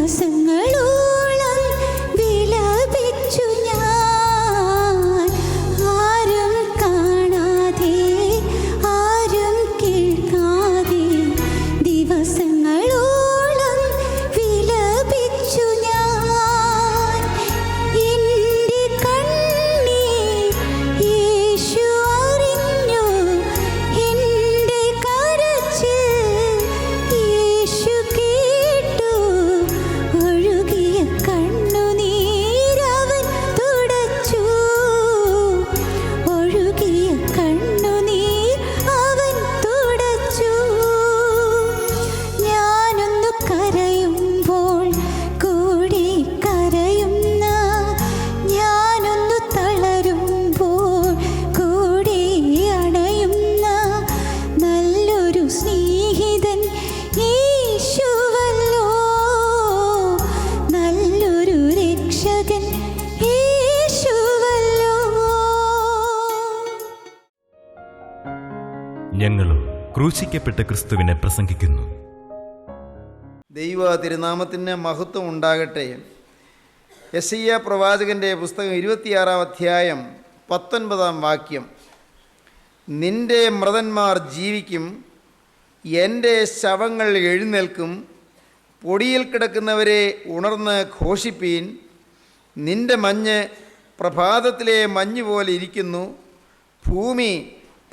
ദിവസങ്ങളോളം വിലപിച്ചു ഞാൻ, ആരും കാണാതെ ആരും കേൾക്കാതെ. ദിവസങ്ങളോളം വിലപിച്ചു ഞാൻ, എൻ്റെ കണ്ണീർ യേശു അറിഞ്ഞു, എൻ്റെ കരച്ചിൽ യേശു കേട്ടു. ഒഴുകിയ കണ്ണുനീരവൻ തുടച്ചു, ഒഴുകിയ കണ്ണുനീർ അവൻ തുടച്ചു. ഞാനൊന്നു കരയുമ്പോൾ കൂടി കരയുന്ന, ഞാനൊന്നു തളരുമ്പോൾ കൂടി അണയുന്ന നല്ലൊരു സ്നേഹിതൻ യേശുവല്ലോ, നല്ലൊരു രക്ഷകൻ യേശുവല്ലോ. ഞങ്ങളോ ക്രൂശിക്കപ്പെട്ട ക്രിസ്തുവിനെ പ്രസംഗിക്കുന്നു. ദൈവ തിരുനാമത്തിന് മഹത്വം ഉണ്ടാകട്ടെ. യെശയ്യാ പ്രവാചകൻ്റെ പുസ്തകം 26-ാം അധ്യായം 19-ാം വാക്യം. നിന്റെ മൃതന്മാർ ജീവിക്കും, എൻ്റെ ശവങ്ങൾ എഴുന്നേൽക്കും. പൊടിയിൽ കിടക്കുന്നവരെ ഉണർന്ന് ഘോഷിപ്പീൻ. നിന്റെ മഞ്ഞ് പ്രഭാതത്തിലെ മഞ്ഞ് പോലെ ഇരിക്കുന്നു. ഭൂമി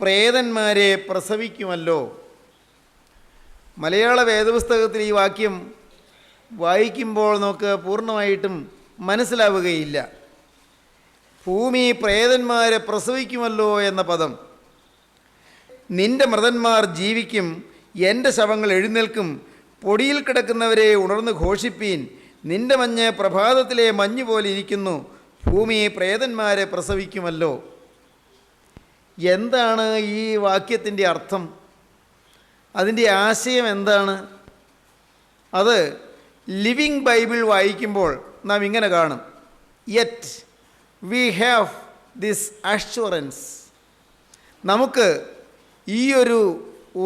പ്രേതന്മാരെ പ്രസവിക്കുമല്ലോ. മലയാള വേദപുസ്തകത്തിൽ ഈ വാക്യം വായിക്കുമ്പോൾ നമുക്ക് പൂർണ്ണമായിട്ടും മനസ്സിലാവുകയില്ല. ഭൂമി പ്രേതന്മാരെ പ്രസവിക്കുമല്ലോ എന്ന പദം, നിന്റെ മൃതന്മാർ ജീവിക്കും, എൻ്റെ ശവങ്ങൾ എഴുന്നേൽക്കും. പൊടിയിൽ കിടക്കുന്നവരെ ഉണർന്ന് ഘോഷിപ്പീൻ. നിന്റെ മഞ്ഞ് പ്രഭാതത്തിലെ മഞ്ഞ് പോലെ ഇരിക്കുന്നു. ഭൂമി പ്രേതന്മാരെ പ്രസവിക്കുമല്ലോ. എന്താണ് ഈ വാക്യത്തിൻ്റെ അർത്ഥം? അതിൻ്റെ ആശയം എന്താണ്? അത് ലിവിങ് ബൈബിൾ വായിക്കുമ്പോൾ നാം ഇങ്ങനെ കാണും. Yet we have this assurance. നമുക്ക് ഈ ഒരു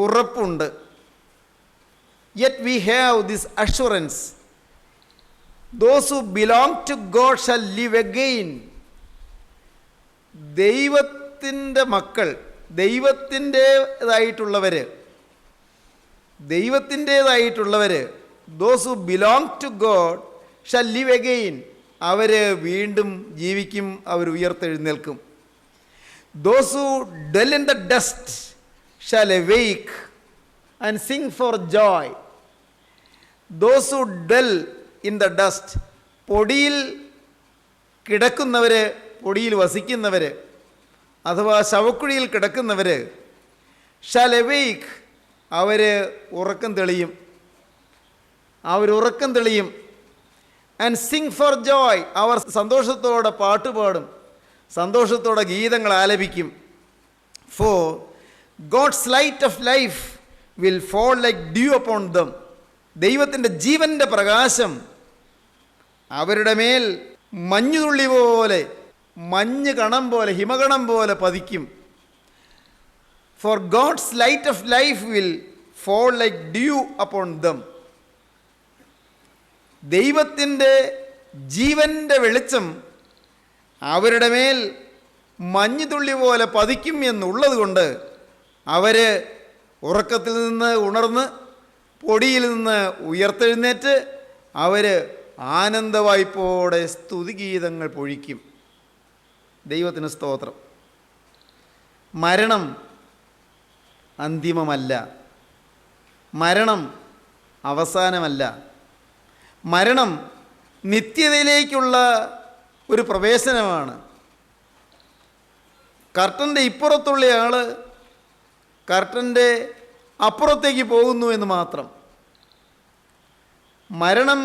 ഉറപ്പുണ്ട്. Yet we have this assurance, those who belong to God shall live again. ദൈവത്തിൻ്റെ മക്കൾ, ദൈവത്തിൻ്റേതായിട്ടുള്ളവർ, those who belong to God shall live again. അവർ വീണ്ടും ജീവിക്കും, അവർ ഉയർത്തെഴുന്നേൽക്കും. Those who dwell in the dust shall awake and sing for joy. Those who dwell in the dust, പൊടിയിൽ കിടക്കുന്നവർ, പൊടിയിൽ വസിക്കുന്നവർ അഥവാ ശവക്കുഴിയിൽ കിടക്കുന്നവർ, ഷാൽ awake, അവർ ഉറക്കം തെളിയും, ആൻഡ് സിങ് ഫോർ ജോയ്, അവർ സന്തോഷത്തോടെ പാട്ടുപാടും, സന്തോഷത്തോടെ ഗീതങ്ങൾ ആലപിക്കും. For God's light of life will fall like dew upon them. ദൈവത്തിൻ്റെ ജീവൻ്റെ പ്രകാശം അവരുടെ മേൽ മഞ്ഞുതുള്ളി പോലെ, മഞ്ഞ് കണം പോലെ, ഹിമകണം പോലെ പതിക്കും. For God's light of life will fall like dew upon them. ദൈവത്തിൻ്റെ ജീവൻ്റെ വെളിച്ചം അവരുടെ മേൽ മഞ്ഞുതുള്ളി പോലെ പതിക്കും എന്നുള്ളത് കൊണ്ട് അവർ ഉറക്കത്തിൽ നിന്ന് ഉണർന്ന് പൊടിയിൽ നിന്ന് ഉയർത്തെഴുന്നേറ്റ് അവർ ആനന്ദവായ്പോടെ സ്തുതിഗീതങ്ങൾ പൊഴിക്കും. ദൈവത്തിന് സ്തോത്രം. മരണം അന്തിമമല്ല, മരണം അവസാനമല്ല. മരണം നിത്യതയിലേക്കുള്ള ഒരു പ്രവേശനമാണ്. കർട്ടൻ്റെ ഇപ്പുറത്തുള്ള ആൾ കർട്ടൻ്റെ അപ്പുറത്തേക്ക് പോകുന്നു എന്ന് മാത്രം. മരണം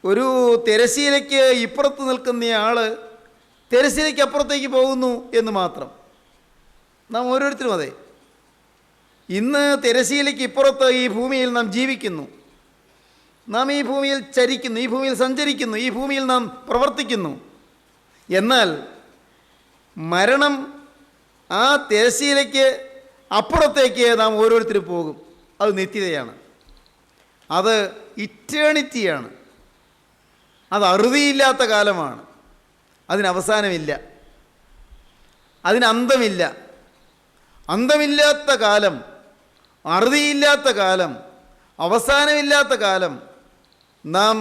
ഒരു തിരശ്ശീലയ്ക്ക് ഇപ്പുറത്ത് നിൽക്കുന്നയാൾ തിരശ്ശീലയ്ക്ക് അപ്പുറത്തേക്ക് പോകുന്നു എന്ന് മാത്രം. നാം ഓരോരുത്തരും അതെ. ഇന്ന് തിരശ്ശീലയ്ക്ക് ഇപ്പുറത്ത് ഈ ഭൂമിയിൽ നാം ജീവിക്കുന്നു, നാം ഈ ഭൂമിയിൽ ചരിക്കുന്നു, ഈ ഭൂമിയിൽ സഞ്ചരിക്കുന്നു, ഈ ഭൂമിയിൽ നാം പ്രവർത്തിക്കുന്നു. എന്നാൽ മരണം ആ തിരശ്ശീലയ്ക്ക് അപ്പുറത്തേക്ക് നാം ഓരോരുത്തരും പോകും. അത് നിത്യതയാണ്. അത് ഇറ്റേണിറ്റിയാണ്. അത് അറുതിയില്ലാത്ത കാലമാണ്. അതിനവസാനമില്ല, അതിനന്തമില്ല. അന്തമില്ലാത്ത കാലം, അറുതിയില്ലാത്ത കാലം, അവസാനമില്ലാത്ത കാലം. നാം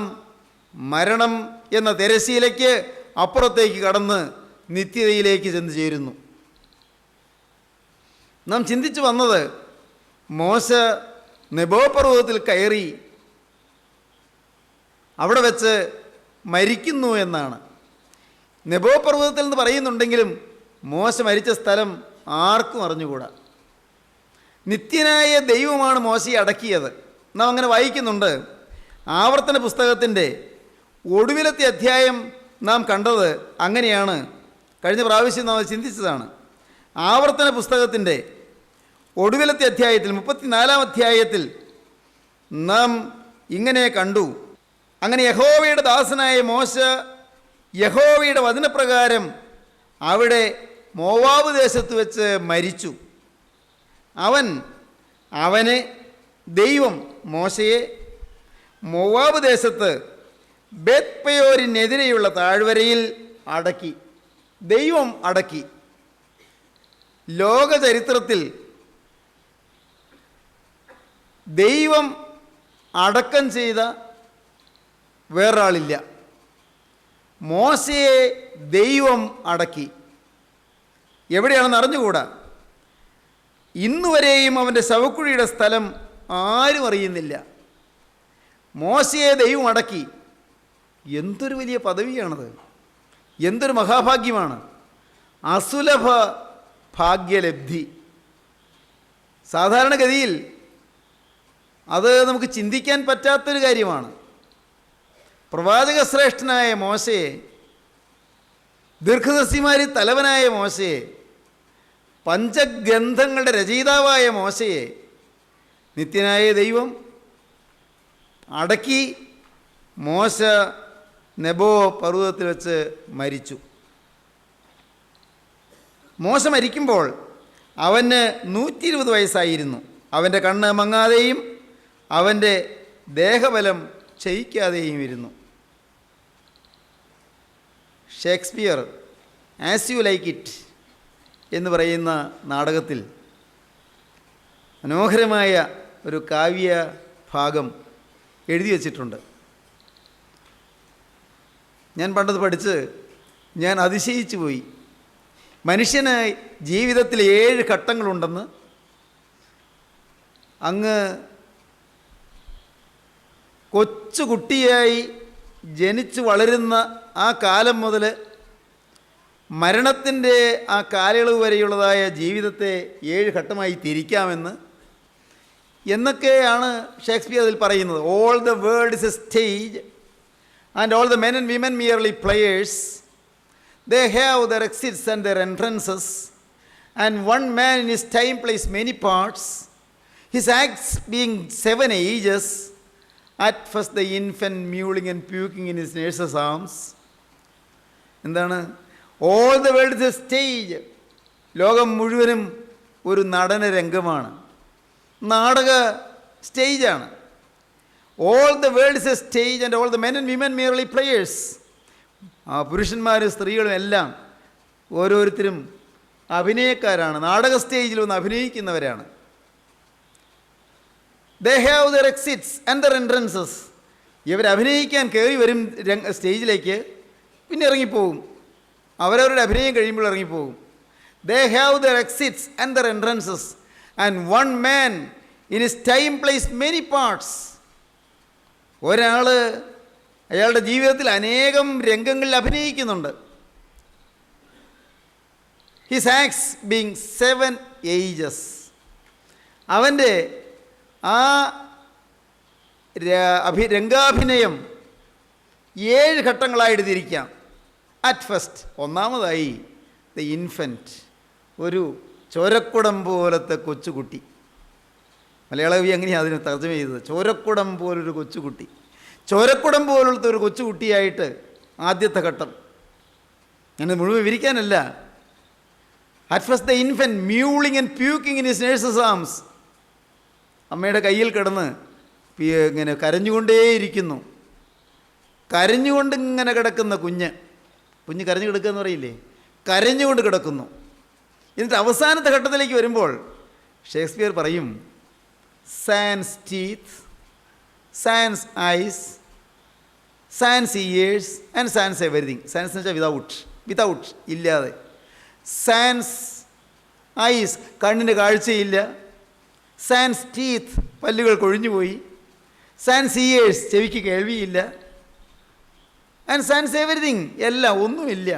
മരണം എന്ന തിരശ്ശീലയ്ക്ക് അപ്പുറത്തേക്ക് കടന്ന് നിത്യതയിലേക്ക് ചെന്ന് ചേരുന്നു. നാം ചിന്തിച്ചു വന്നത് മോശ നെബോ പർവ്വതത്തിൽ കയറി അവിടെ വെച്ച് മരിക്കുന്നു എന്നാണ്. നെബോ പർവ്വതത്തിൽ എന്ന് പറയുന്നുണ്ടെങ്കിലും മോശ മരിച്ച സ്ഥലം ആർക്കും അറിഞ്ഞുകൂടാ. നിത്യനായ ദൈവമാണ് മോശയെ അടക്കിയത്. നാം അങ്ങനെ വായിക്കുന്നുണ്ട്. ആവർത്തന പുസ്തകത്തിൻ്റെ ഒടുവിലത്തെ അധ്യായം നാം കണ്ടത് അങ്ങനെയാണ്. കഴിഞ്ഞ പ്രാവശ്യം നാം ചിന്തിച്ചതാണ്. ആവർത്തന പുസ്തകത്തിൻ്റെ ഒടുവിലത്തെ അധ്യായത്തിൽ 34-ാം അധ്യായത്തിൽ നാം ഇങ്ങനെ കണ്ടു. അങ്ങനെ യഹോവയുടെ ദാസനായ മോശ യഹോവയുടെ വചനപ്രകാരം അവിടെ മോവാബ് ദേശത്ത് വെച്ച് മരിച്ചു. അവനെ ദൈവം മോശയെ മോവാബ് ദേശത്ത് ബേത്പയോരിനെതിരെയുള്ള താഴ്വരയിൽ അടക്കി. ദൈവം അടക്കി. ലോക ചരിത്രത്തിൽ ദൈവം അടക്കം ചെയ്ത വേറൊരാളില്ല. മോശയെ ദൈവം അടക്കി. എവിടെയാണെന്ന് അറിഞ്ഞുകൂടാ. ഇന്നുവരെയും അവൻ്റെ ശവക്കുഴിയുടെ സ്ഥലം ആരും അറിയുന്നില്ല. മോശയെ ദൈവം അടക്കി. എന്തൊരു വലിയ പദവിയാണത്! എന്തൊരു മഹാഭാഗ്യമാണ്! അസുലഭ ഭാഗ്യലബ്ധി. സാധാരണഗതിയിൽ അത് നമുക്ക് ചിന്തിക്കാൻ പറ്റാത്തൊരു കാര്യമാണ്. പ്രവാചക ശ്രേഷ്ഠനായ മോശയെ, ദീർഘദർശിമാരിൽ തലവനായ മോശയെ, പഞ്ചഗ്രന്ഥങ്ങളുടെ രചയിതാവായ മോശയെ നിത്യനായ ദൈവം അടക്കി. മോശ നെബോ പർവ്വതത്തിൽ വെച്ച് മരിച്ചു. മോശ മരിക്കുമ്പോൾ അവന് 120 വയസ്സായിരുന്നു. അവൻ്റെ കണ്ണ് മങ്ങാതെയും അവൻ്റെ ദേഹബലം ക്ഷയിക്കാതെയും ഇരുന്നു. Shakespeare as you like it എന്ന് പറയുന്ന നാടകത്തിൽ മനോഹരമായ ഒരു കാവ്യ ഭാഗം എഴുതി വച്ചിട്ടുണ്ട്. ഞാൻ പണ്ടത് പഠിച്ച് ഞാൻ അതിശയിച്ചു പോയി. മനുഷ്യന് ജീവിതത്തിൽ 7 ഘട്ടങ്ങളുണ്ടെന്ന് അങ്ങ് കൊച്ചുകുട്ടിയായി ജനിച്ചു വളരുന്ന ആ കാലം മുതൽ മരണത്തിൻ്റെ ആ കാലയളവ് വരെയുള്ളതായ ജീവിതത്തെ 7 ഘട്ടമായി തിരിക്കാമെന്ന് എന്നൊക്കെയാണ് ഷേക്സ്പിയർ അതിൽ പറയുന്നത്. All the world is A stage and all the men and women merely players. They have their exits and their entrances, and one man in his time plays many parts, his acts being 7 ages, at first the infant mewling and puking in his nurse's arms. എന്താണ്? All the world is a stage. ലോകം മുഴുവനും ഒരു നടന രംഗമാണ്, നാടക സ്റ്റേജാണ്. All the world is a stage and all the men and women merely players. ആ പുരുഷന്മാരും സ്ത്രീകളും എല്ലാം ഓരോരുത്തരും അഭിനയക്കാരാണ്, നാടക സ്റ്റേജിൽ ഒന്ന് അഭിനയിക്കുന്നവരാണ്. They have their exits and their entrances. ഇവർ അഭിനയിക്കാൻ കയറി വരും സ്റ്റേജിലേക്ക്, പിന്നെ ഇറങ്ങിപ്പോകും. അവരവരുടെ അഭിനയം കഴിയുമ്പോൾ ഇറങ്ങിപ്പോകും. They have their exits and their entrances, and one man in his time plays many parts. ഒരാൾ അയാളുടെ ജീവിതത്തിൽ അനേകം രംഗങ്ങളിൽ അഭിനയിക്കുന്നുണ്ട്. His acts being 7 ages. അവൻ്റെ ആ രംഗാഭിനയം 7 ഘട്ടങ്ങളായിട്ട് തിരിക്കാം. അറ്റ് ഫസ്റ്റ്, ഒന്നാമതായി ദ ഇൻഫൻറ്റ്, ഒരു ചോരക്കുടം പോലത്തെ കൊച്ചുകുട്ടി. മലയാളകവി അങ്ങനെയാണ് അതിന് തർജ്ജമ ചെയ്തത്. ചോരക്കുടം പോലൊരു കൊച്ചുകുട്ടി. ചോരക്കുടം പോലത്തെ ഒരു കൊച്ചുകുട്ടിയായിട്ട് ആദ്യത്തെ ഘട്ടം. ഞാനത് മുഴുവൻ വിവരിക്കാനല്ല. At first the infant mewling and puking in his nurse's arms. അമ്മയുടെ കയ്യിൽ കിടന്ന് ഇങ്ങനെ കരഞ്ഞുകൊണ്ടേയിരിക്കുന്നു. കരഞ്ഞുകൊണ്ട് ഇങ്ങനെ കിടക്കുന്ന കുഞ്ഞ് കരഞ്ഞു കിടക്കുക എന്ന് പറയില്ലേ, കരഞ്ഞുകൊണ്ട് കിടക്കുന്നു. എന്നിട്ട് അവസാനത്തെ ഘട്ടത്തിലേക്ക് വരുമ്പോൾ ഷേക്സ്പിയർ പറയും, sans teeth, sans eyes, sans ears and sans everything. Sans എന്ന് വെച്ചാൽ വിതൗട്ട് ഇല്ലാതെ. സാൻസ് ഐസ് കണ്ണിന് കാഴ്ചയില്ല, സാൻസ് ടീത്ത് പല്ലുകൾ കൊഴിഞ്ഞുപോയി, സാൻസ് ഇയേഴ്സ് ചെവിക്ക് കേൾവിയില്ല, ആൻഡ് സാൻസ് എവരിതിങ് എല്ലാം ഒന്നുമില്ല.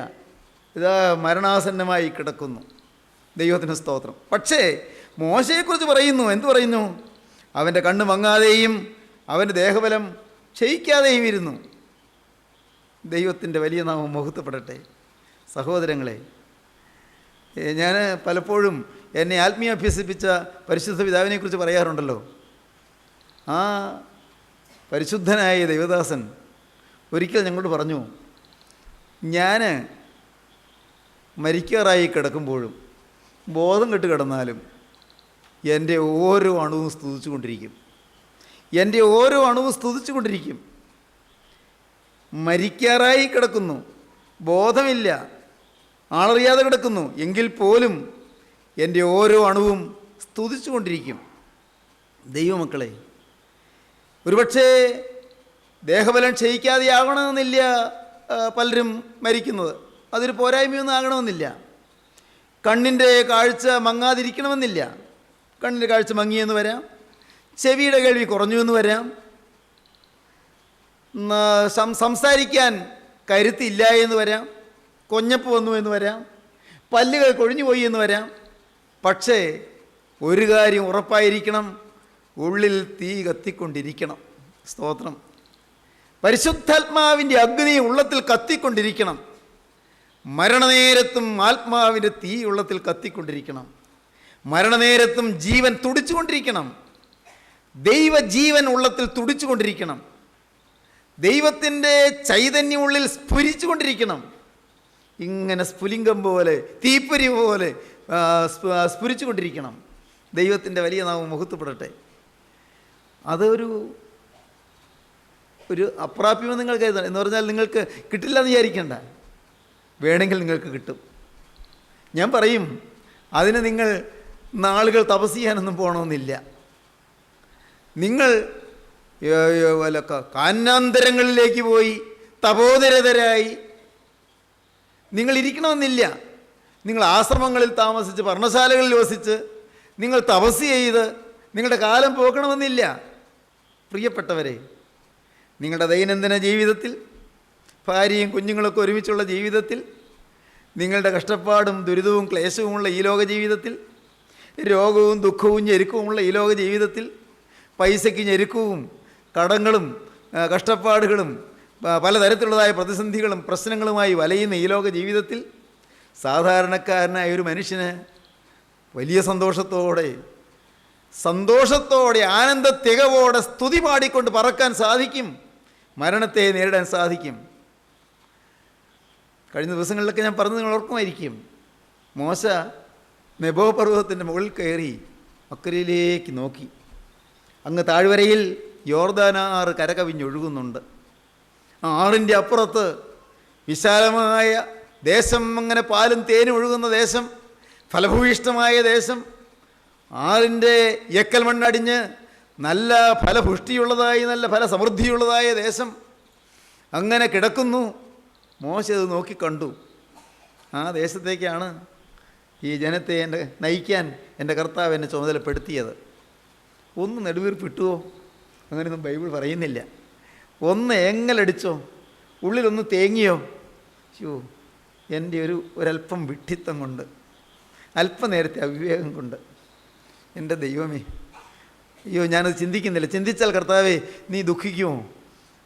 ഇതാ മരണാസന്നമായി കിടക്കുന്നു. ദൈവത്തിന് സ്തോത്രം. പക്ഷേ മോശയെക്കുറിച്ച് പറയുന്നു, എന്തു പറയുന്നു? അവൻ്റെ കണ്ണ് മങ്ങാതെയും അവൻ്റെ ദേഹബലം ക്ഷയിക്കാതെയും ഇരുന്നു. ദൈവത്തിൻ്റെ വലിയ നാമം മഹത്വപ്പെടട്ടെ. സഹോദരങ്ങളെ, ഞാൻ പലപ്പോഴും എന്നെ ആത്മീയ അഭ്യസിപ്പിച്ച പരിശുദ്ധ പിതാവിനെക്കുറിച്ച് പറയാറുണ്ടല്ലോ. ആ പരിശുദ്ധനായ ദൈവദാസൻ ഒരിക്കൽ ഞങ്ങളോട് പറഞ്ഞു, ഞാൻ മരിക്കാറായി കിടക്കുമ്പോഴും ബോധം കെട്ട് കിടന്നാലും എൻ്റെ ഓരോ അണുവും സ്തുതിച്ചു കൊണ്ടിരിക്കും. എൻ്റെ ഓരോ അണുവും സ്തുതിച്ചു കൊണ്ടിരിക്കും. മരിക്കാറായി കിടക്കുന്നു, ബോധമില്ല, ആളറിയാതെ കിടക്കുന്നു, എങ്കിൽ പോലും എൻ്റെ ഓരോ അണുവും സ്തുതിച്ചു കൊണ്ടിരിക്കും. ദൈവമക്കളെ, ഒരുപക്ഷേ ദേഹബലം ക്ഷയിക്കാതെയാകണമെന്നില്ല പലരും മരിക്കുന്നത്. അതൊരു പോരായ്മയൊന്നും ആകണമെന്നില്ല. കണ്ണിൻ്റെ കാഴ്ച മങ്ങാതിരിക്കണമെന്നില്ല. കണ്ണിൻ്റെ കാഴ്ച മങ്ങിയെന്ന് വരാം, ചെവിയുടെ കേൾവി കുറഞ്ഞു എന്ന് വരാം, സംസാരിക്കാൻ കരുത്തില്ല എന്ന് വരാം, കൊഞ്ഞപ്പ് വന്നു എന്ന് വരാം, പല്ലുകൾ കൊഴിഞ്ഞു പോയി എന്ന് വരാം. പക്ഷേ ഒരു കാര്യം ഉറപ്പായിരിക്കണം, ഉള്ളിൽ തീ കത്തിക്കൊണ്ടിരിക്കണം. സ്തോത്രം. പരിശുദ്ധാത്മാവിൻ്റെ അഗ്നി ഉള്ളത്തിൽ കത്തിക്കൊണ്ടിരിക്കണം. മരണനേരത്തും ആത്മാവിൻ്റെ തീ ഉള്ളത്തിൽ കത്തിക്കൊണ്ടിരിക്കണം. മരണനേരത്തും ജീവൻ തുടിച്ചുകൊണ്ടിരിക്കണം. ദൈവജീവൻ ഉള്ളത്തിൽ തുടിച്ചുകൊണ്ടിരിക്കണം. ദൈവത്തിൻ്റെ ചൈതന്യം ഉള്ളിൽ സ്ഫുരിച്ചുകൊണ്ടിരിക്കണം. ഇങ്ങനെ സ്ഫുലിംഗം പോലെ, തീപ്പൊരി പോലെ സ്ഫുരിച്ചുകൊണ്ടിരിക്കണം. ദൈവത്തിൻ്റെ വലിയ നാമം മഹത്വപ്പെടട്ടെ. അതൊരു അപ്രാപ്യമെന്ന് നിങ്ങൾ കരുതണം. എന്ന് പറഞ്ഞാൽ നിങ്ങൾക്ക് കിട്ടില്ല എന്ന് വിചാരിക്കേണ്ട, വേണമെങ്കിൽ നിങ്ങൾക്ക് കിട്ടും. ഞാൻ പറയും, അതിന് നിങ്ങൾ നാളുകൾ തപസ് ചെയ്യാനൊന്നും പോകണമെന്നില്ല. നിങ്ങൾ കാനാന്തരങ്ങളിലേക്ക് പോയി തപോനിരതരായി നിങ്ങൾ ഇരിക്കണമെന്നില്ല. നിങ്ങൾ ആശ്രമങ്ങളിൽ താമസിച്ച്, പർണശാലകളിൽ വസിച്ച് നിങ്ങൾ തപസ് ചെയ്ത് നിങ്ങളുടെ കാലം പോക്കണമെന്നില്ല. പ്രിയപ്പെട്ടവരെ, നിങ്ങളുടെ ദൈനംദിന ജീവിതത്തിൽ, ഭാര്യയും കുഞ്ഞുങ്ങളൊക്കെ ഒരുമിച്ചുള്ള ജീവിതത്തിൽ, നിങ്ങളുടെ കഷ്ടപ്പാടും ദുരിതവും ക്ലേശവുമുള്ള ഈ ലോക ജീവിതത്തിൽ, രോഗവും ദുഃഖവും ഞെരുക്കവുമുള്ള ഈ ലോക ജീവിതത്തിൽ, പൈസയ്ക്ക് ഞെരുക്കവും കടങ്ങളും കഷ്ടപ്പാടുകളും പലതരത്തിലുള്ളതായ പ്രതിസന്ധികളും പ്രശ്നങ്ങളുമായി വലയുന്ന ഈ ലോക ജീവിതത്തിൽ സാധാരണക്കാരനായ ഒരു മനുഷ്യന് വലിയ സന്തോഷത്തോടെ ആനന്ദത്തികവോടെ സ്തുതി പാടിക്കൊണ്ട് പറക്കാൻ സാധിക്കും. മരണത്തെ നേരിടാൻ സാധിക്കും. കഴിഞ്ഞ ദിവസങ്ങളിലൊക്കെ ഞാൻ പറഞ്ഞത് നിങ്ങൾ ഓർക്കുമായിരിക്കും. മോശ നെബോ പർവ്വതത്തിൻ്റെ മുകളിൽ കയറി അക്കരയിലേക്ക് നോക്കി. അങ്ങ് താഴ്വരയിൽ യോർദാനാറ് കരകവിഞ്ഞൊഴുകുന്നുണ്ട്. ആറിൻ്റെ അപ്പുറത്ത് വിശാലമായ ദേശം, അങ്ങനെ പാലും തേനും ഒഴുകുന്ന ദേശം, ഫലഭൂയിഷ്ടമായ ദേശം, ആറിൻ്റെ എക്കൽ മണ്ണടിഞ്ഞ് നല്ല ഫലപുഷ്ടിയുള്ളതായി, നല്ല ഫലസമൃദ്ധിയുള്ളതായ ദേശം അങ്ങനെ കിടക്കുന്നു. മോശ അത് നോക്കിക്കണ്ടു. ആ ദേശത്തേക്കാണ് ഈ ജനത്തെ നയിക്കാൻ എൻ്റെ കർത്താവ് എന്നെ ചുമതലപ്പെടുത്തിയത്. ഒന്ന് നെടുവീർപ്പിട്ടുവോ? അങ്ങനെയൊന്നും ബൈബിൾ പറയുന്നില്ല. ഒന്ന് എങ്ങലടിച്ചോ? ഉള്ളിലൊന്ന് തേങ്ങിയോ? എൻ്റെ ഒരല്പം വിഡ്ഢിത്തം കൊണ്ട്, അല്പനേരത്തെ അവിവേകം കൊണ്ട്, എൻ്റെ ദൈവമേ, അയ്യോ ഞാനത് ചിന്തിക്കുന്നില്ല. ചിന്തിച്ചാൽ കർത്താവേ നീ ദുഃഖിക്കുമോ?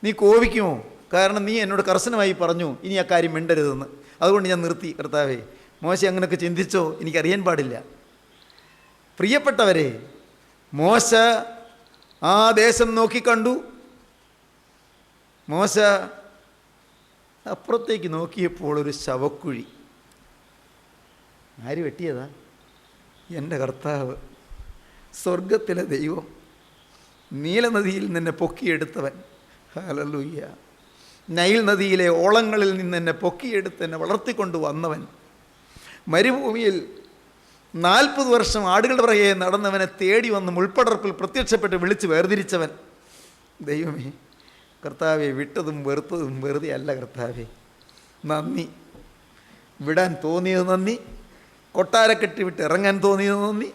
നീ കോപിക്കുമോ? കാരണം നീ എന്നോട് കർശനമായി പറഞ്ഞു ഇനി ആ കാര്യം മിണ്ടരുതെന്ന്. അതുകൊണ്ട് ഞാൻ നിർത്തി. കർത്താവേ, മോശ അങ്ങനെയൊക്കെ ചിന്തിച്ചോ? എനിക്കറിയാൻ പാടില്ല. പ്രിയപ്പെട്ടവരെ, മോശ ആ ദേശം നോക്കിക്കണ്ടു. മോശ അപ്പുറത്തേക്ക് നോക്കിയപ്പോൾ ഒരു ശവക്കുഴി. ആര് വെട്ടിയതാ? എൻ്റെ കർത്താവ്, സ്വർഗത്തിലെ ദൈവം നീലനദിയിൽ നിന്നെ പൊക്കിയെടുത്തവൻ. ഹല്ലേലൂയ. നൈൽ നദിയിലെ ഓളങ്ങളിൽ നിന്ന് എന്നെ പൊക്കിയെടുത്ത് എന്നെ വളർത്തിക്കൊണ്ട് വന്നവൻ. മരുഭൂമിയിൽ 40 വർഷം ആടുകളുടെ പുറകെ നടന്നവനെ തേടി വന്ന് മുൾപ്പടർപ്പിൽ പ്രത്യക്ഷപ്പെട്ട് വിളിച്ച് വേർതിരിച്ചവൻ. ദൈവമേ, കർത്താവെ, വിട്ടതും വെറുത്തതും വെറുതെ അല്ല കർത്താവെ. നന്ദി. വിടാൻ തോന്നിയത് നന്ദി, കൊട്ടാരക്കെട്ടി വിട്ട് ഇറങ്ങാൻ തോന്നിയത് നന്ദി,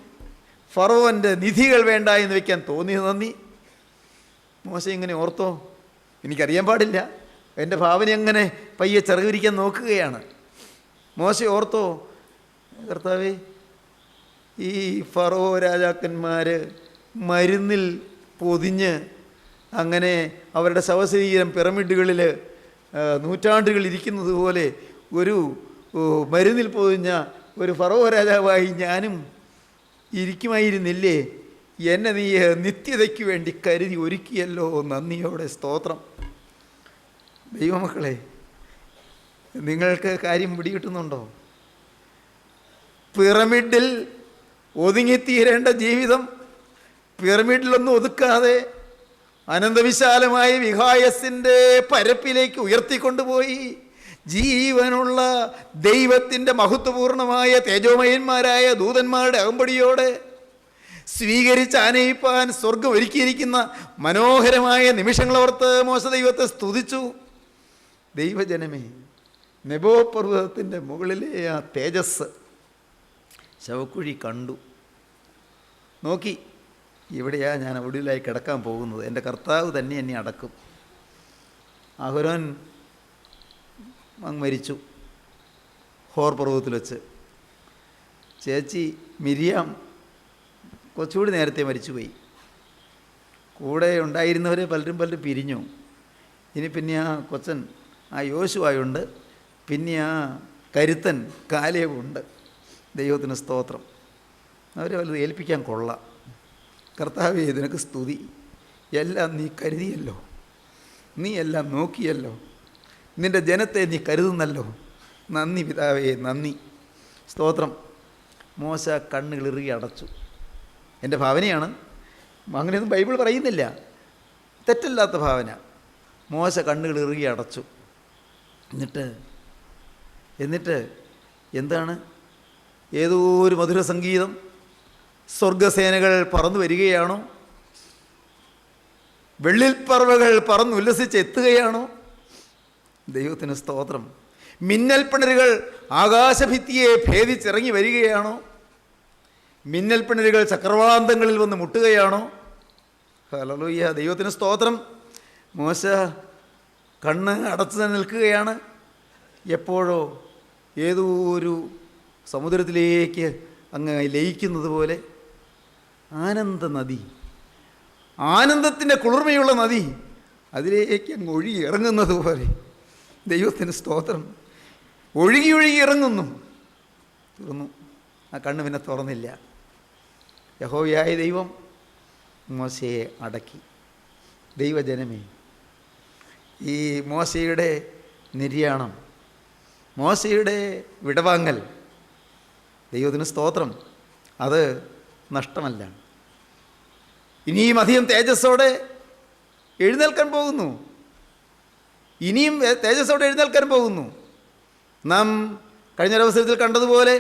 ഫറവോൻ്റെ നിധികൾ വേണ്ട എന്ന് വയ്ക്കാൻ തോന്നിയത് നന്ദി. മോശ ഇങ്ങനെ ഓർത്തോ? എനിക്കറിയാൻ പാടില്ല. എൻ്റെ ഭാവന അങ്ങനെ പയ്യെ ചെറുകിരിക്കാൻ നോക്കുകയാണ്. മോശ ഓർത്തോ? കർത്താവേ, ഈ ഫറവോ രാജാക്കന്മാർ മരുന്നിൽ പൊതിഞ്ഞ് അങ്ങനെ അവരുടെ ശവശരീരം പിരമിഡുകളിൽ നൂറ്റാണ്ടുകൾ ഇരിക്കുന്നത് പോലെ ഒരു മരുന്നിൽ പൊതിഞ്ഞ ഒരു ഫറവോ രാജാവായി ഞാനും ഇരിക്കുമായിരുന്നില്ലേ? എന്നെ നീ നിത്യതയ്ക്ക് വേണ്ടി കരുതി ഒരുക്കിയല്ലോ. നന്ദിയോടെ സ്തോത്രം. ദൈവമക്കളെ, നിങ്ങൾക്ക് കാര്യം പിടികിട്ടുന്നുണ്ടോ? പിരമിഡിൽ ഒതുങ്ങിത്തീരേണ്ട ജീവിതം പിരമിഡിലൊന്നും ഒതുക്കാതെ അനന്തവിശാലമായ വിഹായസിൻ്റെ പരപ്പിലേക്ക് ഉയർത്തിക്കൊണ്ടുപോയി ജീവനുള്ള ദൈവത്തിൻ്റെ മഹത്വപൂർണമായ തേജോമയന്മാരായ ദൂതന്മാരുടെ അകമ്പടിയോടെ സ്വീകരിച്ച് ആനയിപ്പാൻ സ്വർഗം ഒരുക്കിയിരിക്കുന്ന മനോഹരമായ നിമിഷങ്ങളോർത്ത് മോശ ദൈവത്തെ സ്തുതിച്ചു. ദൈവജനമേ, നെബോ പർവ്വതത്തിൻ്റെ മുകളിലെ ആ തേജസ് ശവക്കുഴി കണ്ടു. നോക്കി, ഇവിടെയാ ഞാൻ ഒടുവിലായി കിടക്കാൻ പോകുന്നത്. എൻ്റെ കർത്താവ് തന്നെ എന്നെ അടക്കും. അഹരോൻ മരിച്ചു ഹോർ പർവ്വതത്തിൽ വെച്ച്. ചേച്ചി മിരിയാം കുറച്ചുകൂടി നേരത്തെ മരിച്ചുപോയി. കൂടെ ഉണ്ടായിരുന്നവരെ പലരും പിരിഞ്ഞു. ഇനി പിന്നെ ആ കൊച്ചൻ ആ യോശുവായുണ്ട്, പിന്നെ ആ കരുത്തൻ കാലേവുണ്ട്. ദൈവത്തിന് സ്തോത്രം. അവരെ വല്ലത് ഏൽപ്പിക്കാൻ കൊള്ളാം. കർത്താവേ, നിനക്ക് സ്തുതി. എല്ലാം നീ കരുതിയല്ലോ, നീ എല്ലാം നോക്കിയല്ലോ, നിൻ്റെ ജനത്തെ നീ കരുതുന്നല്ലോ. നന്ദി പിതാവേ, നന്ദി, സ്തോത്രം. മോശ കണ്ണുകൾ ഇറുകി അടച്ചു. എൻ്റെ ഭാവനയാണ്, അങ്ങനെയൊന്നും ബൈബിൾ പറയുന്നില്ല, തെറ്റല്ലാത്ത ഭാവന. മോശ കണ്ണുകൾ ഇറുകി അടച്ചു. എന്നിട്ട് എന്താണ്? ഏതോ ഒരു മധുര സംഗീതം, സ്വർഗസേനകൾ പറന്നു വരികയാണോ? വെള്ളിൽപ്പറവകൾ പറന്നുല്ലസിച്ച് എത്തുകയാണോ? ദൈവത്തിന് സ്തോത്രം. മിന്നൽ പിണരുകൾ ആകാശഭിത്തിയെ ഭേദിച്ചിറങ്ങി വരികയാണോ? മിന്നൽ പിണരുകൾ ചക്രവാളാന്തങ്ങളിൽ വന്ന് മുട്ടുകയാണോ? ഹല്ലേലൂയ, ദൈവത്തിന് സ്തോത്രം. മോശ കണ്ണ് അടച്ചു നിൽക്കുകയാണ്. എപ്പോഴോ ഏതോ ഒരു സമുദ്രത്തിലേക്ക് അങ്ങ് ലയിക്കുന്നത് പോലെ ആനന്ദ നദി, ആനന്ദത്തിൻ്റെ കുളിർമയുള്ള നദി അതിലേക്ക് അങ്ങ് ഒഴുകി ഇറങ്ങുന്നത് പോലെ. ദൈവത്തിന് സ്തോത്രം. ഒഴുകി ഇറങ്ങുന്നു. തീർന്നു. ആ കണ്ണ് പിന്നെ തുറന്നില്ല. യഹോവയായ ദൈവം മോശയെ അടക്കി. ദൈവജനമേ, ഈ മോശയുടെ നിര്യാണം, മോശയുടെ വിടവാങ്ങൽ, ദൈവത്തിന് സ്തോത്രം, അത് നഷ്ടമല്ല. ഇനിയും അധികം തേജസ്സോടെ എഴുന്നേൽക്കാൻ പോകുന്നു. ഇനിയും തേജസ്സോടെ എഴുന്നേൽക്കാൻ പോകുന്നു. നാം കഴിഞ്ഞൊരവസരത്തിൽ കണ്ടതുപോലെ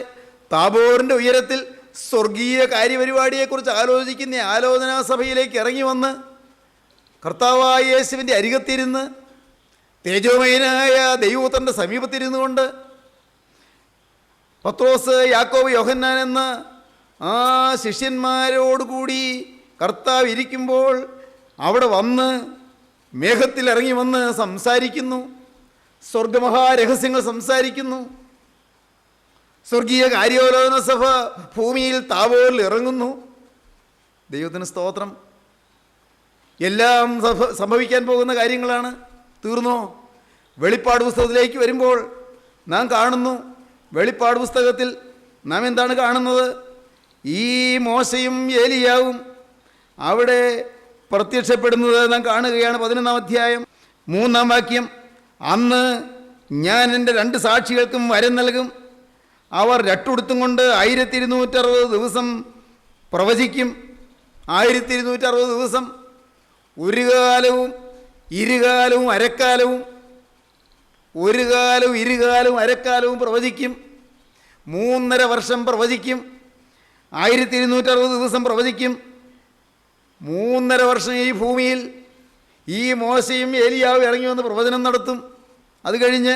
താബോറിൻ്റെ ഉയരത്തിൽ സ്വർഗീയ കാര്യപരിപാടിയെക്കുറിച്ച് ആലോചിക്കുന്ന ആലോചനാ സഭയിലേക്ക് ഇറങ്ങി വന്ന് കർത്താവായ യേശുവിൻ്റെ അരികത്തിരുന്ന് തേജോമയനായ ദൈവപുത്രൻ്റെ സമീപത്തിരുന്നു കൊണ്ട് പത്രോസ്, യാക്കോബ്, യോഹന്നാൻ എന്ന ആ ശിഷ്യന്മാരോടുകൂടി കർത്താവ് ഇരിക്കുമ്പോൾ അവിടെ വന്ന് മേഘത്തിൽ ഇറങ്ങി വന്ന് സംസാരിക്കുന്നു. സ്വർഗമഹാരഹസ്യങ്ങൾ സംസാരിക്കുന്നു. സ്വർഗീയ കാര്യാലോചന സഭ ഭൂമിയിൽ താബോറിൽ ഇറങ്ങുന്നു. ദൈവത്തിന് സ്തോത്രം. എല്ലാം സംഭവിക്കാൻ പോകുന്ന കാര്യങ്ങളാണ്. തീർന്നോ? വെളിപ്പാട് പുസ്തകത്തിലേക്ക് വരുമ്പോൾ നാം കാണുന്നു, വെളിപ്പാട് പുസ്തകത്തിൽ നാം എന്താണ് കാണുന്നത്? ഈ മോശയും ഏലിയാവും അവിടെ പ്രത്യക്ഷപ്പെടുന്നത് നാം കാണുകയാണ്. 11-ാം അധ്യായം 3-ാം വാക്യം. അന്ന് ഞാൻ എൻ്റെ 2 സാക്ഷികൾക്കും വരം നൽകും. അവർ രട്ടുടുത്തും കൊണ്ട് 1260 ദിവസം പ്രവചിക്കും. 1260 ദിവസം ഒരു കാലവും ഇരുകാലവും അരക്കാലവും, ഒരു കാലവും ഇരുകാലവും അരക്കാലവും പ്രവചിക്കും. 3.5 വർഷം പ്രവചിക്കും. 1260 ദിവസം പ്രവചിക്കും. 3.5 വർഷം ഈ ഭൂമിയിൽ ഈ മോശയും ഏലിയാവും ഇറങ്ങി വന്ന് പ്രവചനം നടത്തും. അത് കഴിഞ്ഞ്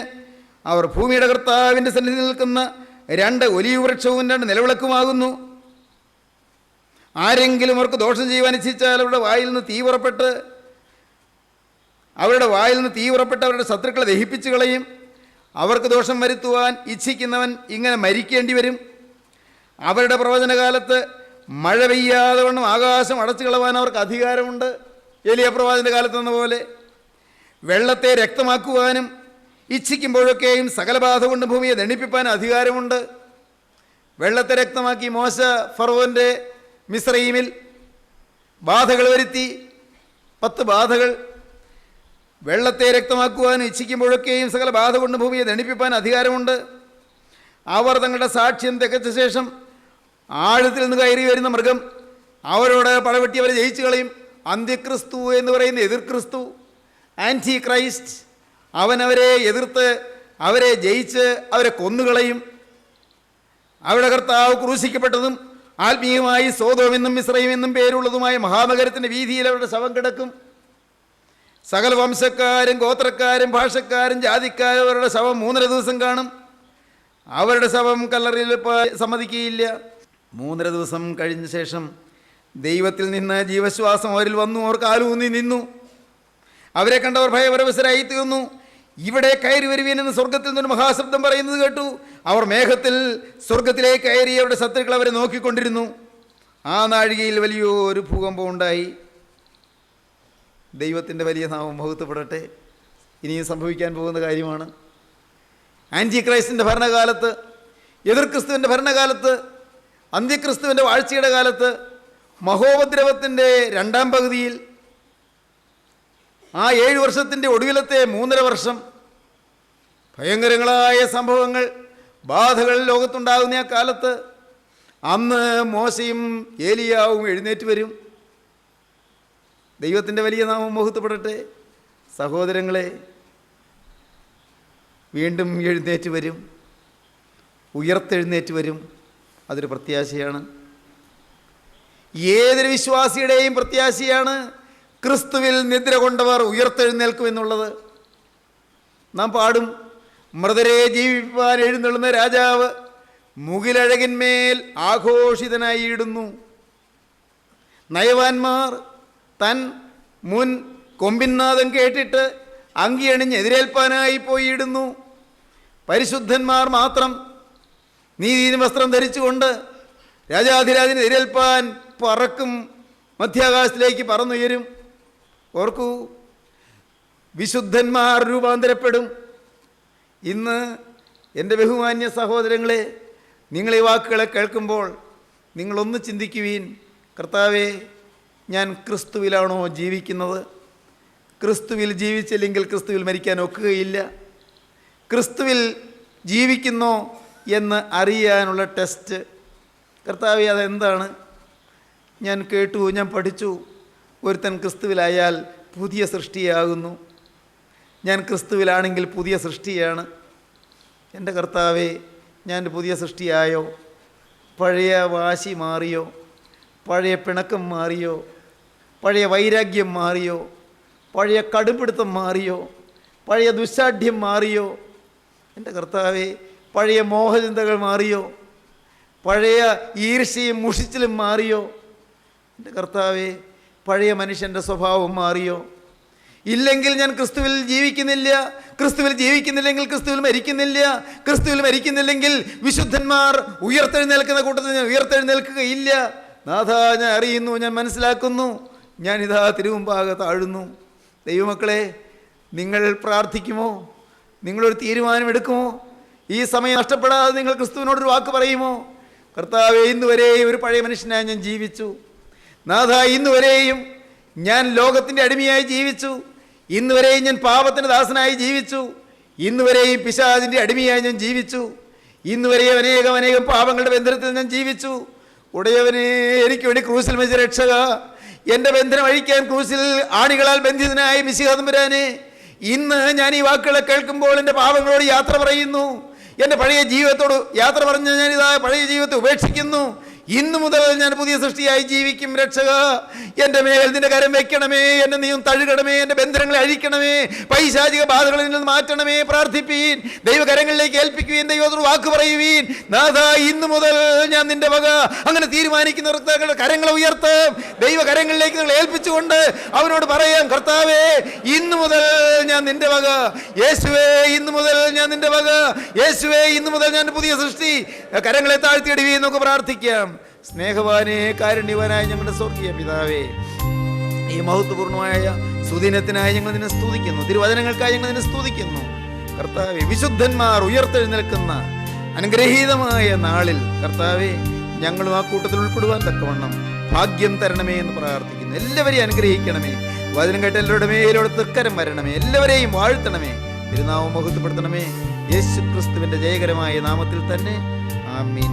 അവർ ഭൂമിയുടെ കർത്താവിൻ്റെ സന്നിധിയിൽ നിൽക്കുന്ന 2 ഒലീവ് വൃക്ഷവും 2 നിലവിളക്കുമാകുന്നു. ആരെങ്കിലും അവർക്ക് ദോഷം ചെയ്യുവാൻ ഇച്ഛിച്ചാൽ അവരുടെ വായിൽ നിന്ന് തീ പുറപ്പെട്ട് അവരുടെ ശത്രുക്കളെ ദഹിപ്പിച്ചു കളയും. അവർക്ക് ദോഷം വരുത്തുവാൻ ഇച്ഛിക്കുന്നവൻ ഇങ്ങനെ മരിക്കേണ്ടി വരും. അവരുടെ പ്രവചനകാലത്ത് മഴ പെയ്യാതെ വണ്ണം ആകാശം അടച്ചു കളവാൻ അവർക്ക് അധികാരമുണ്ട്. ഏലിയ പ്രവാചകന്റെ കാലത്തെന്ന പോലെ വെള്ളത്തെ രക്തമാക്കുവാനും ഇച്ഛിക്കുമ്പോഴൊക്കെയും സകല ബാധ കൊണ്ട് ഭൂമിയെ ദണ്ഡിപ്പിക്കാൻ അധികാരമുണ്ട്. വെള്ളത്തെ രക്തമാക്കി മോശ ഫറവോൻ്റെ മിസ്രയീമിൽ ബാധകൾ വരുത്തി. 10 ബാധകൾ. വെള്ളത്തെ രക്തമാക്കുവാനും ഇച്ഛിക്കുമ്പോഴൊക്കെയും സകല ബാധ കൊണ്ട് ഭൂമിയെ ദണ്ഡിപ്പിക്കാൻ അധികാരമുണ്ട്. അവർ തങ്ങളുടെ സാക്ഷ്യം തികച്ച ശേഷം ആഴത്തിൽ നിന്ന് കയറി വരുന്ന മൃഗം അവരോട് പടവെട്ടി അവരെ ജയിച്ചു കളയും. അന്ത്യക്രിസ്തു എന്ന് പറയുന്ന എതിർ ക്രിസ്തു, ആൻറ്റി ക്രൈസ്റ്റ്, അവനവരെ എതിർത്ത് അവരെ ജയിച്ച് അവരെ കൊന്നുകളയും. അവരുടെ കർത്താവ് ക്രൂശിക്കപ്പെട്ടതും ആത്മീയമായി സോദോമെന്നും മിസ്രയീമെന്നും പേരുള്ളതുമായ മഹാനഗരത്തിൻ്റെ വീതിയിൽ അവരുടെ ശവം കിടക്കും. സകല വംശക്കാരും ഗോത്രക്കാരും ഭാഷക്കാരും ജാതിക്കാരും അവരുടെ ശവം 3.5 ദിവസം കാണും. അവരുടെ ശവം കല്ലറയിൽ സമ്മതിക്കുകയില്ല. 3.5 ദിവസം കഴിഞ്ഞ ശേഷം ദൈവത്തിൽ നിന്ന് ജീവശ്വാസം അവരിൽ വന്നു. അവർ കാലൂന്നി നിന്നു. അവരെ കണ്ടവർ ഭയപരവശരായി തീർന്നു. ഇവിടെ കയറി വരുവീനെന്ന് സ്വർഗത്തിൽ നിന്ന് മഹാശബ്ദം പറയുന്നത് കേട്ടു. അവർ മേഘത്തിൽ സ്വർഗത്തിലേക്ക് കയറി അവരുടെ ശത്രുക്കൾ അവരെ നോക്കിക്കൊണ്ടിരുന്നു. ആ നാഴികയിൽ വലിയൊരു ഭൂകമ്പം ഉണ്ടായി. ദൈവത്തിൻ്റെ വലിയ നാമം മഹത്വപ്പെടട്ടെ. ഇനിയും സംഭവിക്കാൻ പോകുന്ന കാര്യമാണ്. ആൻറ്റി ക്രൈസ്റ്റിൻ്റെ ഭരണകാലത്ത്, എതിർ ക്രിസ്തുവിൻ്റെ ഭരണകാലത്ത്, അന്ത്യക്രിസ്തുവിൻ്റെ വാഴ്ചയുടെ കാലത്ത്, മഹോപദ്രവത്തിൻ്റെ 2ാം പകുതിയിൽ, ആ 7 വർഷത്തിൻ്റെ ഒടുവിലത്തെ 3.5 വർഷം ഭയങ്കരങ്ങളായ സംഭവങ്ങൾ, ബാധകൾ ലോകത്തുണ്ടാകുന്ന ആ കാലത്ത്, അന്ന് മോശയും ഏലിയാവും എഴുന്നേറ്റ് വരും. ദൈവത്തിൻ്റെ വലിയ നാമം മഹത്വപ്പെടട്ടെ. സഹോദരങ്ങളെ, വീണ്ടും എഴുന്നേറ്റ് വരും, ഉയർത്തെഴുന്നേറ്റ് വരും. അതൊരു പ്രത്യാശയാണ്. ഏതൊരു വിശ്വാസിയുടെയും പ്രത്യാശയാണ് ക്രിസ്തുവിൽ നിദ്ര കൊണ്ടവർ ഉയർത്തെഴുന്നേൽക്കുമെന്നുള്ളത്. നാം പാടും, മൃതരെ ജീവിപ്പാൻ എഴുന്നള്ളുന്ന രാജാവ് മുകിലഴകിന്മേൽ ആഘോഷിതനായി ഇടുന്നു. നയവാന്മാർ തൻ മുൻ കൊമ്പിൻനാദം കേട്ടിട്ട് അങ്കിയണിഞ്ഞ് എതിരേൽപ്പാനായി പോയിടുന്നു. പരിശുദ്ധന്മാർ മാത്രം നീതിന് വസ്ത്രം ധരിച്ചുകൊണ്ട് രാജാധിരാജന് എതിരേൽപ്പാൻ പറക്കും, മധ്യാകാശത്തിലേക്ക് പറന്നുയരും. ഓർക്കൂ, വിശുദ്ധന്മാർ രൂപാന്തരപ്പെടും. ഇന്ന് എൻ്റെ ബഹുമാന്യ സഹോദരങ്ങളെ, നിങ്ങൾ ഈ വാക്കുകളെ കേൾക്കുമ്പോൾ നിങ്ങളൊന്ന് ചിന്തിക്കുവീൻ, കർത്താവേ, ഞാൻ ക്രിസ്തുവിലാണോ ജീവിക്കുന്നത്? ക്രിസ്തുവിൽ ജീവിച്ചില്ലെങ്കിൽ ക്രിസ്തുവിൽ മരിക്കാൻ ഒക്കുകയില്ല. ക്രിസ്തുവിൽ ജീവിക്കുന്നോ എന്ന് അറിയാനുള്ള ടെസ്റ്റ്. കർത്താവേ, അതെന്താണ്? ഞാൻ കേട്ടു, ഞാൻ പഠിച്ചു, ഒരുത്തൻ ക്രിസ്തുവിലായാൽ പുതിയ സൃഷ്ടിയാകുന്നു. ഞാൻ ക്രിസ്തുവിലാണെങ്കിൽ പുതിയ സൃഷ്ടിയാണ്. എൻ്റെ കർത്താവേ, ഞാൻ പുതിയ സൃഷ്ടിയായോ? പഴയ വാശി മാറിയോ? പഴയ പിണക്കം മാറിയോ? പഴയ വൈരാഗ്യം മാറിയോ? പഴയ കടുംപിടുത്തം മാറിയോ? പഴയ ദുസ്സാഠ്യം മാറിയോ? എൻ്റെ കർത്താവേ, പഴയ മോഹചിന്തകൾ മാറിയോ? പഴയ ഈർഷ്യയും മുഷിച്ചിലും മാറിയോ? എൻ്റെ കർത്താവേ, പഴയ മനുഷ്യൻ്റെ സ്വഭാവം മാറിയോ? ഇല്ലെങ്കിൽ ഞാൻ ക്രിസ്തുവിൽ ജീവിക്കുന്നില്ല. ക്രിസ്തുവിൽ ജീവിക്കുന്നില്ലെങ്കിൽ ക്രിസ്തുവിൽ മരിക്കുന്നില്ല. ക്രിസ്തുവിൽ മരിക്കുന്നില്ലെങ്കിൽ വിശുദ്ധന്മാർ ഉയർത്തെഴുന്നേൽക്കുന്ന കൂട്ടത്തിൽ ഞാൻ ഉയർത്തെഴുന്നേൽക്കുകയില്ല. നാഥ, ഞാൻ അറിയുന്നു, ഞാൻ മനസ്സിലാക്കുന്നു, ഞാനിതാ തിരുമുമ്പാകെ താഴുന്നു. ദൈവമക്കളെ, നിങ്ങൾ പ്രാർത്ഥിക്കുമോ? നിങ്ങളൊരു തീരുമാനമെടുക്കുമോ? ഈ സമയം നഷ്ടപ്പെടാതെ നിങ്ങൾ ക്രിസ്തുവിനോടൊരു വാക്ക് പറയുമോ? കർത്താവേ, ഇന്നുവരെയും ഒരു പഴയ മനുഷ്യനായി ഞാൻ ജീവിച്ചു. നാഥ, ഇന്നുവരെയും ഞാൻ ലോകത്തിൻ്റെ അടിമയായി ജീവിച്ചു. ഇന്നുവരെയും ഞാൻ പാപത്തിൻ്റെ ദാസനായി ജീവിച്ചു. ഇന്നുവരെയും പിശാചിൻ്റെ അടിമയായി ഞാൻ ജീവിച്ചു. ഇന്നുവരെയും അനേകം പാപങ്ങളുടെ ബന്ധനത്തിൽ ഞാൻ ജീവിച്ചു. ഉടയവനെ, എനിക്ക് വേണ്ടി ക്രൂശിൽ മരിച്ച രക്ഷക, എൻ്റെ ബന്ധനം അഴിക്കാൻ ക്രൂസിൽ ആണികളാൽ ബന്ധിതനായ മിശിഹാ തമ്പുരാനെ, ഇന്ന് ഞാൻ ഈ വാക്കുകളെ കേൾക്കുമ്പോൾ എൻ്റെ പാപങ്ങളോട് യാത്ര പറയുന്നു. എൻ്റെ പഴയ ജീവിതത്തോട് യാത്ര പറഞ്ഞ് ഞാനിതാ പഴയ ജീവിതത്തെ ഉപേക്ഷിക്കുന്നു. ഇന്നു മുതൽ ഞാൻ പുതിയ സൃഷ്ടിയായി ജീവിക്കും. രക്ഷക, എൻ്റെ മേൽ നിന്റെ കരം വെക്കണമേ, എന്നെ നീ തഴുകണമേ, എൻ്റെ ബന്ധനങ്ങളെ അഴിക്കണമേ, പൈശാചിക ബാധകളിൽ നിന്ന് മാറ്റണമേ. പ്രാർത്ഥിപ്പീൻ, ദൈവകരങ്ങളിലേക്ക് ഏൽപ്പിക്കുവീൻ, ദൈവത്തോട് വാക്ക് പറയുവീൻ. നാഥ, ഇന്നു മുതൽ ഞാൻ നിന്റെ വക. അങ്ങനെ തീരുമാനിക്കുന്ന കരങ്ങളെ ഉയർത്താം. ദൈവകരങ്ങളിലേക്ക് നിങ്ങൾ ഏൽപ്പിച്ചുകൊണ്ട് അവനോട് പറയാം, കർത്താവേ, ഇന്നു മുതൽ ഞാൻ നിന്റെ വക. യേശുവേ, ഇന്നു മുതൽ ഞാൻ നിന്റെ വക. യേശുവേ, ഇന്നു മുതൽ ഞാൻ പുതിയ സൃഷ്ടി. കരങ്ങളെ താഴ്ത്തിയിടുവീൻ. നമുക്ക് പ്രാർത്ഥിക്കാം. സ്നേഹവാനേ, കാരുണ്യവാനായ ഞങ്ങളുടെ സ്വർഗീയ പിതാവേ, ഈ മഹത്വപൂർണ്ണമായ സുദിനത്തിനായി ഞങ്ങൾ നിന്നെ സ്തുതിക്കുന്നു. തിരുവചനങ്ങൾക്കായി ഞങ്ങൾ നിന്നെ സ്തുതിക്കുന്നു. കർത്താവേ, വിശുദ്ധന്മാർ ഉയർത്തെഴുന്നേൽക്കുന്ന അനുഗ്രഹീതമായ നാളിൽ കർത്താവേ, ഞങ്ങളും ആ കൂട്ടത്തിൽ ഉൾപ്പെടുവാൻ തക്കവണ്ണം ഭാഗ്യം തരണമേ എന്ന് പ്രാർത്ഥിക്കുന്നു. എല്ലാവരെയും അനുഗ്രഹിക്കണമേ. വചനം കേട്ട എല്ലാവരുടെ മേലോട് തൃക്കരം വരണമേ. എല്ലാവരെയും വാഴ്ത്തണമേ. തിരുനാമം മഹത്വപ്പെടുത്തണമേ. യേശു ക്രിസ്തുവിന്റെ ജയകരമായ നാമത്തിൽ തന്നെ. ആമീൻ.